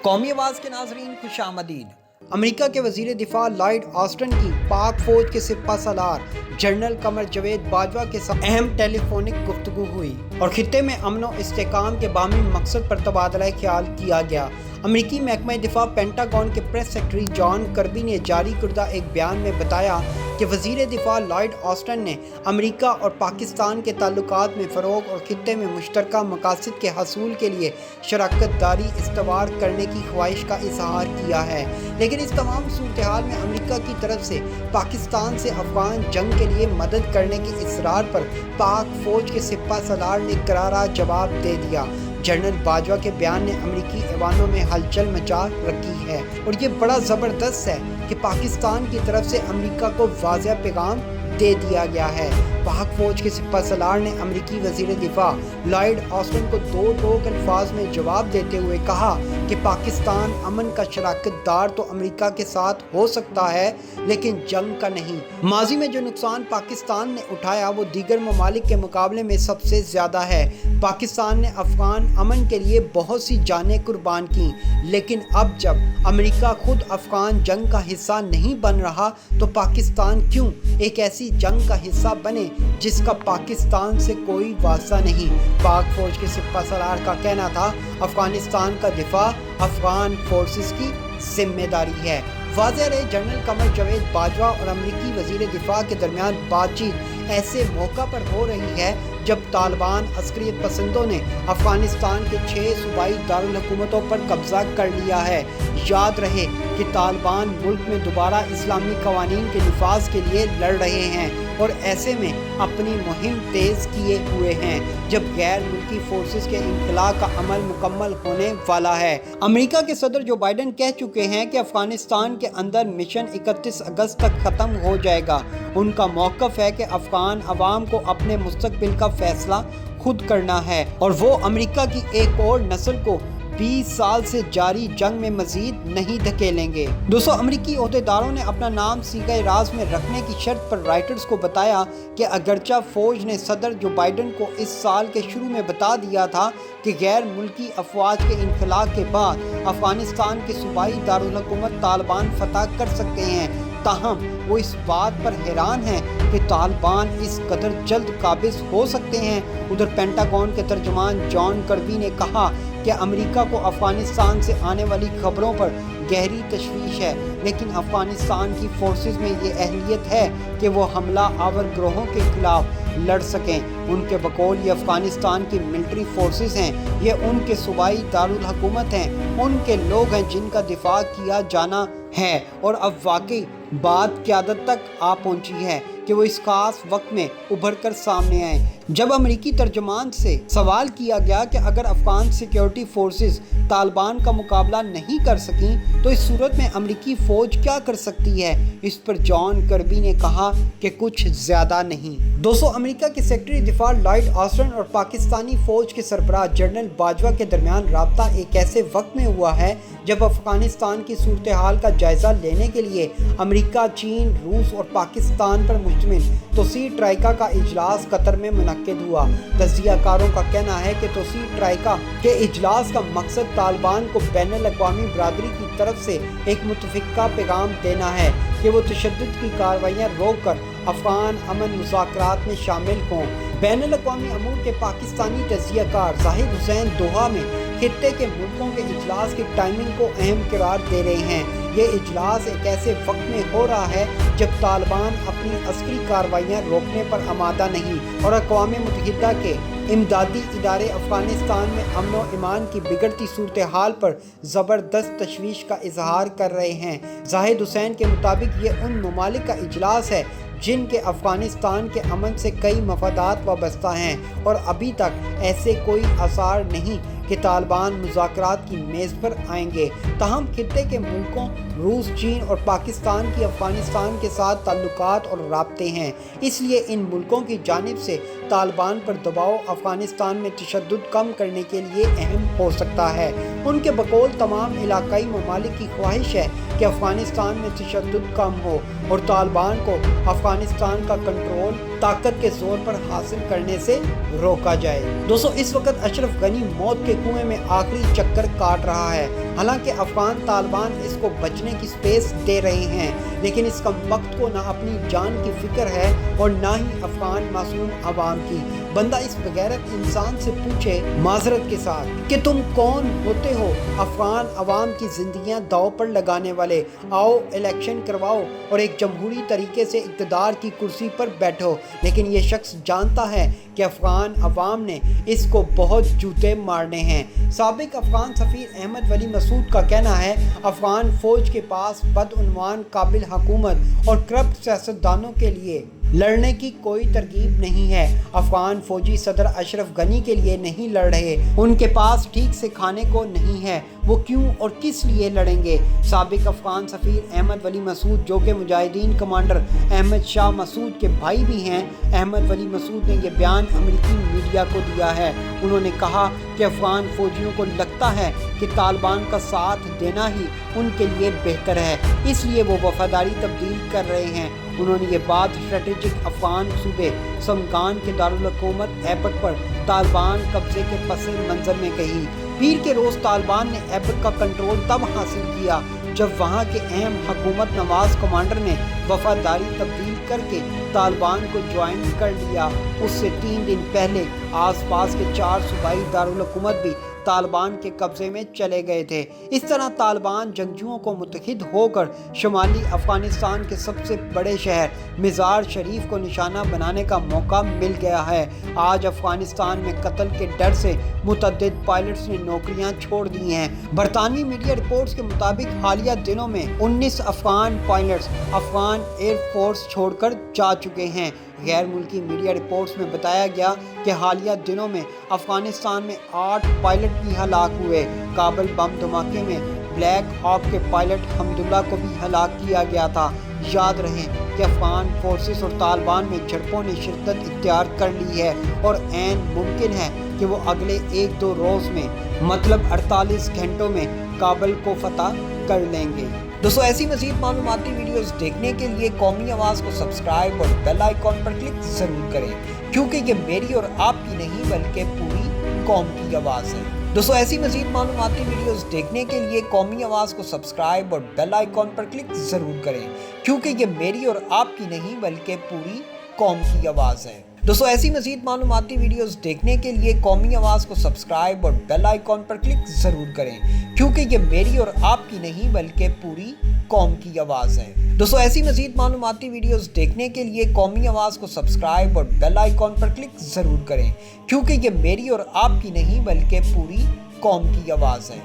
कौमी आवाज़ के नाज़रीन खुश आमदीद। अमरीका के वज़ीर दिफा लॉयड ऑस्टिन की पाक फ़ौज के सिपा सलार जनरल कमर जावेद बाजवा के साथ अहम टेलीफोनिक गुफ्तगू हुई और खित्ते में अमन व इस्तेहकाम के बामी मकसद पर तबादला ख्याल किया गया। अमरीकी महकमा दिफा पेंटागन के प्रेस सेक्रेटरी जॉन कर्बी ने जारी करदा एक बयान में बताया कि वज़ीर दिफा लॉयड ऑस्टिन ने अमरीका और पाकिस्तान के ताल्लुकात में फ़रोग़ और खित्ते में मुश्तरका मकासद के हसूल के लिए शराकत दारी इस्तवार करने की ख्वाहिश का इजहार किया है। लेकिन इस तमाम सूरत हाल में अमरीका की तरफ से पाकिस्तान से अफ़गान जंग के लिए मदद करने के इसरार पर पाक फ़ौज के सिपा सलार ने करारा जवाब दे दिया। जनरल बाजवा के बयान ने अमरीकी ऐवानों में हलचल मचा रखी है और ये बड़ा ज़बरदस्त है कि पाकिस्तान की तरफ से अमरीका को वाज़ेह पैगाम दे दिया गया है। पाक फ़ौज के सिपा सलार ने अमरीकी वज़ीर दिफा लॉयड ऑस्टिन को दो टोक अल्फाज में जवाब देते हुए कहा कि पाकिस्तान अमन का शराकतदार तो अमरीका के साथ हो सकता है लेकिन जंग का नहीं। माजी में जो नुकसान पाकिस्तान ने उठाया वो दीगर ममालिक के मुकाबले में सबसे ज़्यादा है। पाकिस्तान ने अफ़गान अमन के लिए बहुत सी जानें कुर्बान की, लेकिन अब जब अमरीका खुद अफ़गान जंग का हिस्सा नहीं बन रहा तो पाकिस्तान क्यों एक ऐसी जंग का हिस्सा बने जिसका पाकिस्तान से कोई वास्ता नहीं। पाक फ़ौज के सिपा सलार का कहना था अफ़गानिस्तान का दिफा अफ़गान फोर्सेस की जिम्मेदारी है। वाज़ेह रहे जनरल कमर जावेद बाजवा और अमरीकी वज़ीर दिफा के दरमियान बातचीत ऐसे मौका पर हो रही है जब तालिबान अस्करियत पसंदों ने अफ़गानिस्तान के 6 सूबाई दारुल हुकूमतों पर कब्ज़ा कर लिया है। याद रहे कि तालिबान मुल्क में दोबारा इस्लामी कवानीन के निफाज के लिए लड़ रहे हैं और ऐसे में अपनी मुहिम तेज़ किए हुए हैं जब गैर मुल्की फोर्सेस के इनखला का अमल मुकम्मल होने वाला है। अमेरिका के सदर जो बाइडन कह चुके हैं कि अफ़गानिस्तान के अंदर मिशन 31 अगस्त तक ख़त्म हो जाएगा। उनका मौक़िफ़ है कि अफ़गान अवाम को अपने मुस्तक़बिल का फ़ैसला खुद करना है और वो अमेरिका की एक और नस्ल को 20 साल से जारी जंग में मजीद नहीं धकेलेंगे। दोस्तों, अमरीकी ओहदेदारों ने अपना नाम सीगे राज में रखने की शर्त पर राइटर्स को बताया कि अगरचा फ़ौज ने सदर जो बाइडन को इस साल के शुरू में बता दिया था कि गैर मुल्की अफवाज के इनखला के बाद अफ़गानिस्तान के सूबाई दारुल हुकूमत तालिबान फतह कर सकते हैं, ताहम वो इस बात पर हैरान हैं कि तालिबान इस कदर जल्द काबिज हो सकते हैं। उधर पेंटागन के तर्जुमान जॉन कर्बी ने कहा कि अमेरिका को अफ़गानिस्तान से आने वाली खबरों पर गहरी तशवीश है, लेकिन अफ़गानिस्तान की फोर्सेस में ये अहलियत है कि वो हमला आवर ग्रोहों के खिलाफ लड़ सकें। उनके बकौल ये अफ़गानिस्तान की मिलिट्री फोर्सेस हैं, ये उनके सूबाई दारुल हुकूमत हैं, उनके लोग हैं जिनका दिफा किया जाना है और अब वाकई बात क़यादत तक आ पहुंची है कि वो इस खास वक्त में उभर कर सामने आए। जब अमेरिकी तर्जुमान से सवाल किया गया कि अगर अफ़गान सिक्योरिटी फोर्सेस तालिबान का मुकाबला नहीं कर सकीं तो इस सूरत में अमेरिकी फ़ौज क्या कर सकती है, इस पर जॉन कर्बी ने कहा कि कुछ ज़्यादा नहीं। दोस्तों, अमेरिका के सेक्रेटरी दिफा लॉयड ऑस्टिन और पाकिस्तानी फ़ौज के सरबराह जनरल बाजवा के दरमियान रब्ता एक ऐसे वक्त में हुआ है जब अफ़गानिस्तान की सूरत हाल का जायज़ा लेने के लिए अमेरिका, चीन, रूस और पाकिस्तान पर मुश्तमिल तोसी ट्राइका का इजलास कतर में मुनक्किद हुआ। तज्ज़ियाकारों का कहना है कि तोसी ट्राइका के इजलास का मकसद तालिबान को बैनुल-अक़वामी बरादरी की तरफ से एक मुतफ़िक़ा पैगाम देना है कि वो तशद्दुद की कार्रवाइयाँ रोक कर अफ़गान अमन मुज़ाकरात में शामिल हों। बैनुल-अक़वामी अमूर के पाकिस्तानी तज्ज़ियाकार ज़ाहिद हुसैन दोहा में खित्ते के मुल्कों के इजलास की टाइमिंग को अहम करार दे रहे हैं। ये इजलास एक ऐसे वक्त में हो रहा है जब तालिबान अपनी अस्करी कार्रवाइयाँ रोकने पर आमादा नहीं और अक़वाम मुत्तहिदा के इमदादी इदारे अफ़गानिस्तान में अमन व ईमान की बिगड़ती सूरत हाल पर ज़बरदस्त तशवीश का इजहार कर रहे हैं। ज़ाहिद हुसैन के मुताबिक ये उन ममालिक का इजलास है जिनके अफ़गानिस्तान के अमन से कई मफादात वाबस्ता हैं और अभी तक ऐसे कोई आसार नहीं कि तालिबान मुज़ाकरात की मेज़ पर आएंगे। ताहम खित्ते के मुल्कों रूस, चीन और पाकिस्तान की अफ़गानिस्तान के साथ ताल्लुकात और राब्ते हैं, इसलिए इन मुल्कों की जानिब से तालिबान पर दबाव अफ़गानिस्तान में तशद्दुद कम करने के लिए अहम हो सकता है। उनके बकौल तमाम इलाकाई ममालिक की ख्वाहिश है कि अफ़गानिस्तान में तशद्दुद कम हो और तालिबान को अफ़गानिस्तान का कंट्रोल ताकत के जोर पर हासिल करने से रोका जाए। दोस्तों इस वक्त अशरफ गनी मौत के कुएं में आखिरी चक्कर काट रहा है। हालांकि अफगान तालिबान इसको बचने की स्पेस दे रहे हैं, लेकिन इस कमबख्त को ना अपनी जान की फिक्र है और ना ही अफगान मासूम अवाम की। बंदा इस बगैरत इंसान से पूछे माजरत के साथ कि तुम कौन होते हो अफगान अवाम की जिंदगियां दाव पर लगाने वाले। आओ इलेक्शन करवाओ और एक जमहूरी तरीके से इक़्तिदार की कुर्सी पर बैठो। लेकिन ये शख्स जानता है कि अफगान अवाम ने इसको बहुत जूते मारने हैं। साबिक अफगान सफ़ीर अहमद वली मसूद का कहना है अफगान फ़ौज के पास बदउन्वान काबिल हुकूमत और करप्ट सियासतदानों के लिए लड़ने की कोई तरकीब नहीं है। अफगान फौजी सदर अशरफ गनी के लिए नहीं लड़ रहे, उनके पास ठीक से खाने को नहीं है, वो क्यों और किस लिए लड़ेंगे। साबिक अफगान सफ़ीर अहमद वली मसूद जो कि मुजाहिदीन कमांडर अहमद शाह मसूद के भाई भी हैं, अहमद वली मसूद ने यह बयान अमेरिकी मीडिया को दिया है। उन्होंने कहा कि अफगान फौजियों को लगता है कि तालिबान का साथ देना ही उनके लिए बेहतर है, इसलिए वो वफादारी तब्दील कर रहे हैं। उन्होंने ये बात स्ट्रेटेजिक अफगान सूबे समगान के दारुल हुकूमत ऐबक पर तालिबान कब्जे के पसे मंजर में कही। पीर के रोज़ तालिबान ने ऐबक का कंट्रोल तब हासिल किया जब वहाँ के अहम हुकूमत नवाज कमांडर ने वफादारी तब्दील करके तालिबान को ज्वाइन कर लिया। उससे 3 दिन पहले आसपास के 4 सूबाई दारुल हुकूमत भी तालिबान के कब्जे में चले गए थे। इस तरह तालिबान जंगजुओं को मुत्तहिद होकर शुमाली अफगानिस्तान के सबसे बड़े शहर मज़ार शरीफ को निशाना बनाने का मौका मिल गया है। आज अफगानिस्तान में कत्ल के डर से मुतअद्दिद पायलट्स ने नौकरियां छोड़ दी हैं। बरतानवी मीडिया रिपोर्ट्स के मुताबिक हालिया दिनों में 19 अफगान पायलट्स अफगान एयरफोर्स छोड़कर जा चुके हैं। गैर मुल्की मीडिया रिपोर्ट्स में बताया गया कि हालिया दिनों में अफगानिस्तान में 8 पायलट भी हलाक हुए। काबुल बम धमाके में ब्लैक हॉक के पायलट हमदुल्ला को भी हलाक किया गया था। याद रहे कि अफगान फोर्सेस और तालिबान में झड़पों ने शिद्दत इख्तियार कर ली है और ऐन मुमकिन है कि वो अगले 1-2 रोज़ में मतलब 48 घंटों में काबुल को फतह कर लेंगे। दोस्तों ऐसी मज़ीद मालूमाती वीडियोस देखने के लिए कौमी आवाज़ को सब्सक्राइब और बेल आइकॉन पर क्लिक ज़रूर करें, क्योंकि ये मेरी और आपकी नहीं बल्कि पूरी कौम की आवाज़ है। दोस्तों ऐसी मज़ीद मालूमाती वीडियोस देखने के लिए कौमी आवाज़ को सब्सक्राइब और बेल आइकॉन पर क्लिक ज़रूर करें, क्योंकि ये मेरी और आपकी नहीं बल्कि पूरी कौम की आवाज़ है। दोस्तों ऐसी मज़ीद मालूमाती वीडियोस देखने के लिए कौमी आवाज़ को सब्सक्राइब और बेल आइकॉन पर क्लिक ज़रूर करें, क्योंकि ये मेरी और आपकी नहीं बल्कि पूरी कौम की आवाज़ है। दोस्तों ऐसी मज़ीद मालूमाती वीडियोस देखने के लिए कौमी आवाज़ को सब्सक्राइब और बेल आइकॉन पर क्लिक ज़रूर करें, क्योंकि ये मेरी और आपकी नहीं बल्कि पूरी कौम की आवाज़ है।